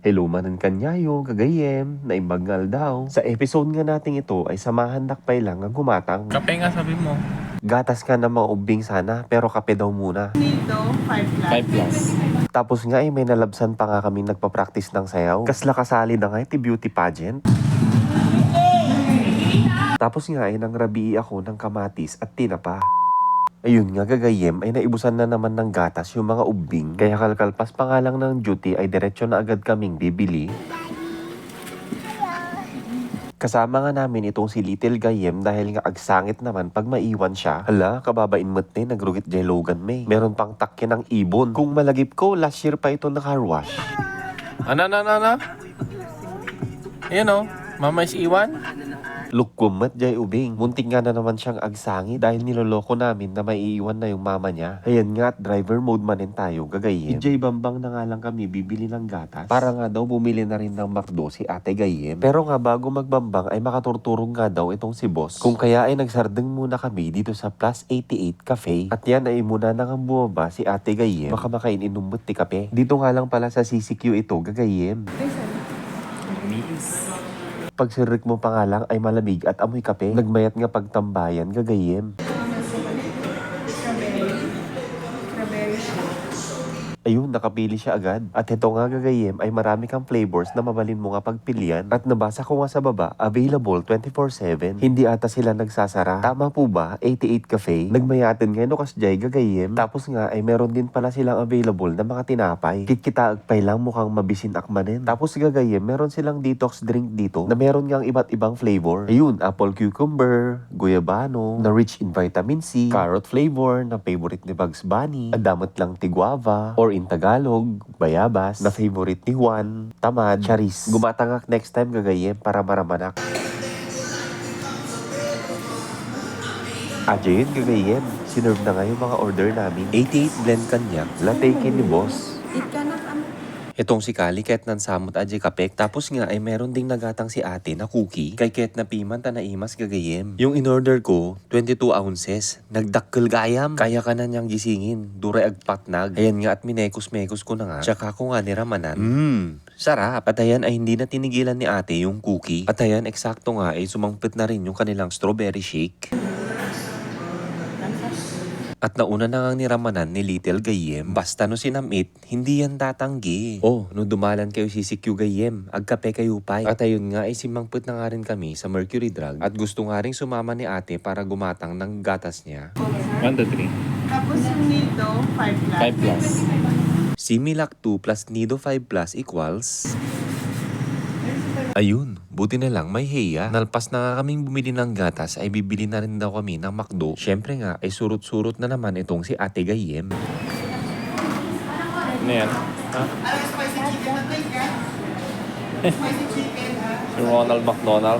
Hello manan kanyayo, gagayem, naimbagal daw. Sa episode nga natin ito ay samahan dakpay lang ang gumatang. Kape nga sabi mo. Gatas ka na maubing sana, pero kape daw muna. Nito, 5 plus. Tapos nga ay may nalabsan pa nga kami nagpa-practice ng sayaw. Kasla kasali na nga iti beauty pageant. Tapos nga ay nang rabii ako ng kamatis at tinapa. Ayun nga gagayem ay naibusan na naman ng gatas yung mga ubing. Kaya kalkalpas pa nga lang ng duty ay diretsyo na agad kaming bibili. Kasama nga namin itong si Little Gayem dahil nga agsangit naman pag maiwan siya. Hala, kababain mo't ni nagrugit jay Logan May. Meron pang takya ng ibon. Kung malagip ko, last year pa ito na car wash. Ano? Ayan o, mama is iwan. Lukumat jay ubing. Muntik nga na naman siyang agsangi dahil niloloko namin na maiiwan na yung mama niya. Ayan nga at driver mode manin tayo, gagayem. Jay Bambang na nga lang kami bibili ng gatas. Para nga daw bumili na rin ng McDo si Ate Gayem. Pero nga bago magbambang ay makaturturong nga daw itong si boss. Kung kaya ay nagsardeng muna kami dito sa Plus 88 Cafe. At yan ay muna nang bumaba si Ate Gayem. Baka makaininumbot ti kape. Dito nga lang pala sa CCQ ito, gagayem. Pag sirik mo pa nga lang ay malamig at amoy kape. Nagmayat nga pagtambayan, gagayem. Strawberry shake. Ayun, nakapili siya agad. At ito nga gagayem ay marami kang flavors na mabalin mo nga pagpilian. At nabasa ko nga sa baba, available 24/7. Hindi ata sila nagsasara. Tama po ba? 88 Cafe. Nagmayatin nga no kasjay gagayem. Tapos nga ay meron din pala silang available na mga tinapay. Kitkita agpay lang mukhang mabisin akmanin. Tapos gagayem, meron silang detox drink dito na meron ngang iba't ibang flavor. Ayun, apple cucumber, guyabano, na rich in vitamin C, carrot flavor na favorite ni Bugs Bunny, adamot lang ti guava, or in Tagalog, bayabas, na favorite ni Juan, tamad, charis. Gumatangak next time gagayem para maramanak. Ajayun gagayem, sinerve na nga yung mga order namin. 88 blend kanyak, latte ni boss. Itong si Kali ket nan samot aje kapek. Tapos nga ay meron ding nagatang si ate na cookie. Kay ket na piman ta naimas gagayem. Yung in-order ko, 22 ounces. Nagdakkel gayam. Kaya ka na niyang gisingin. Dure agpatnag. Ayan nga at minekos-mekos ko na nga. Tsaka ko nga niramanan. Sarap. At ayan ay hindi na tinigilan ni ate yung cookie. At ayan eksakto nga ay sumangpit na rin yung kanilang strawberry shake. At nauna na ngang niramanan ni Little Gayem. Basta no sinamit, hindi yan tatanggi. Oh, no dumalan kayo si CQ Gayem, agkape kayo pay. At ayun nga ay simangput na nga rin kami sa Mercury Drug. At gusto nga rin sumama ni ate para gumatang ng gatas niya. 1 to 3. Tapos yung nito, 5 plus. 5 plus. Similac 2 plus Nido 5 plus equals... Ayun, buti na lang may heya. Nalpas na nga kaming bumili ng gatas ay bibili na rin daw kami ng McDo. Syempre nga ay surut-surut na naman itong si Ate Gayem. Ano yan? Ha? Si Ronald McDonald.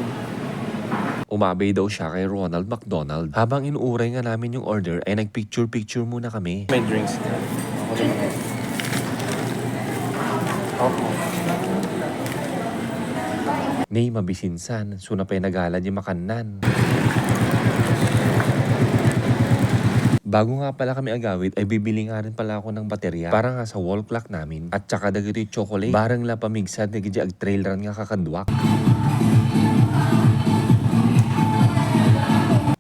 Umabay daw siya kay Ronald McDonald. Habang inuuray nga namin yung order ay nagpicture-picture muna kami. May drinks na. Ako din. Nay mabisinsan, suna pa'y nagala di makanan. Bago nga pala kami agawid ay bibili nga rin pala ako ng baterya para nga sa wall clock namin. At saka dagito'y chocolate. Barang la pamigsad nagigi ag trail run nga kakadwak.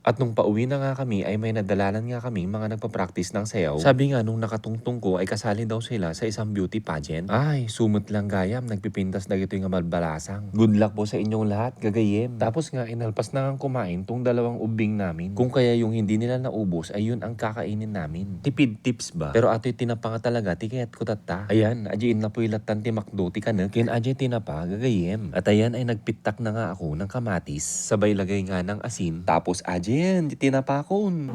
At nung pauwi na nga kami ay may nadalanan nga kami mga nagpa-practice ng sayaw. Sabi nga nung nakatungtong ko ay kasali daw sila sa isang beauty pageant. Ay, sumot lang gayam, nagpipintas na gito yung malbalasang. Good luck po sa inyong lahat, gagayem. Tapos nga inalpas na nga kumain tong dalawang ubing namin. Kung kaya yung hindi nila naubos ay yun ang kakainin namin. Tipid tips ba? Pero ato'y tinapa nga talaga, tikayat ko tata. Ayan, adyain na po ilatan ti McDo, ti kanak. Kin adya tinapa, gagayem. At ayan ay nagpitak na nga ako ng kamatis. Sabay lagay nga ng asin. Tapos adya yan, tinapakon.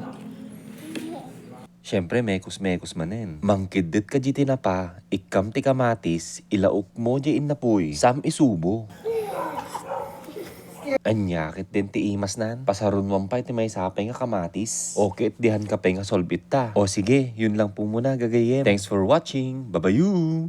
Siyempre, mekos-mekos manen. Mangkidit ka di tinapa, ikam ti kamatis, ilaok mo di inapoy, sam isubo. Anyakit din ti imas nan. Pasarun mo pa iti may sapay nga kamatis. Okay, dihan ka pa nga solbit ta. O sige, yun lang po muna gagayem. Thanks for watching. Babayu!